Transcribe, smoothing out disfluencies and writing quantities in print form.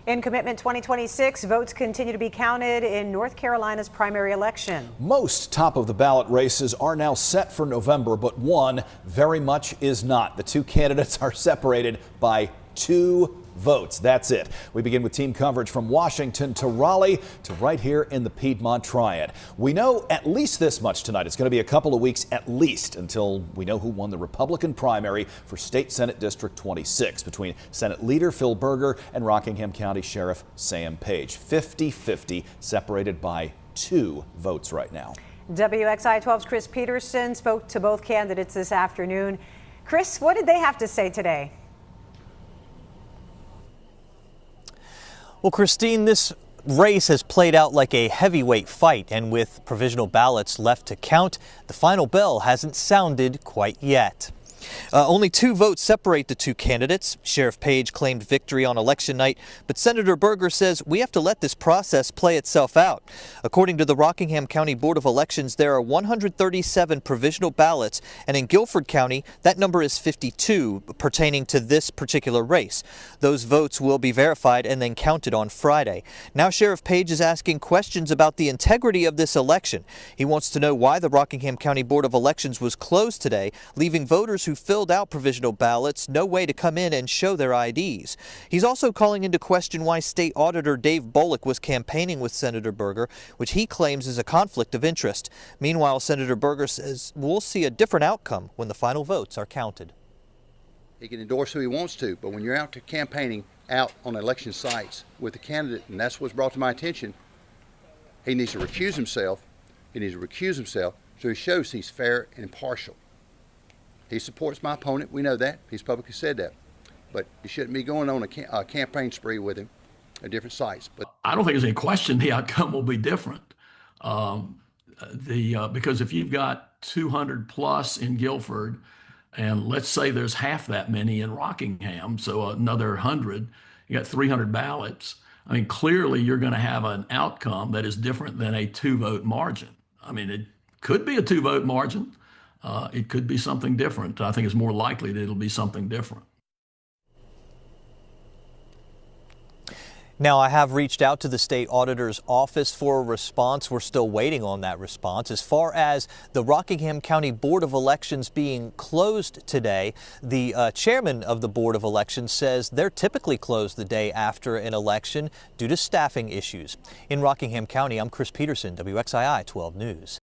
In Commitment 2026, votes continue to be counted in North Carolina's primary election. Most top of the ballot races are now set for November, but one very much is not. The two candidates are separated by 2 votes. That's it. We begin with team coverage from Washington to Raleigh to right here in the Piedmont Triad. We know at least this much tonight. It's going to be a couple of weeks at least until we know who won the Republican primary for State Senate District 26 between Senate Leader Phil Berger and Rockingham County Sheriff Sam Page. 50-50, separated by 2 votes right now. WXI 12's Chris Peterson spoke to both candidates this afternoon. Chris, what did they have to say today? Well, Christine, this race has played out like a heavyweight fight, and with provisional ballots left to count, the final bell hasn't sounded quite yet. Only 2 votes separate the 2 candidates. Sheriff Page claimed victory on election night, but Senator Berger says we have to let this process play itself out. According to the Rockingham County Board of Elections, there are 137 provisional ballots, and in Guilford County, that number is 52 pertaining to this particular race. Those votes will be verified and then counted on Friday. Now Sheriff Page is asking questions about the integrity of this election. He wants to know why the Rockingham County Board of Elections was closed today, leaving voters who filled out provisional ballots no way to come in and show their IDs. He's also calling into question why State Auditor Dave Bullock was campaigning with Senator Berger, which he claims is a conflict of interest. Meanwhile, Senator Berger says we'll see a different outcome when the final votes are counted. He can endorse who he wants to, but when you're out to campaigning out on election sites with the candidate, and that's what's brought to my attention, he needs to recuse himself. He needs to recuse himself so he shows he's fair and impartial. He supports my opponent. We know that. He's publicly said that. But he shouldn't be going on a campaign spree with him at different sites. But I don't think there's any question the outcome will be different. Because if you've got 200 plus in Guilford, and let's say there's half that many in Rockingham, so another 100, you got 300 ballots. I mean, clearly you're going to have an outcome that is different than a 2-vote margin. I mean, it could be a 2-vote margin. It could be something different. I think it's more likely that it'll be something different. Now, I have reached out to the state auditor's office for a response. We're still waiting on that response. As far as the Rockingham County Board of Elections being closed today, the chairman of the Board of Elections says they're typically closed the day after an election due to staffing issues. In Rockingham County, I'm Chris Peterson, WXII 12 News.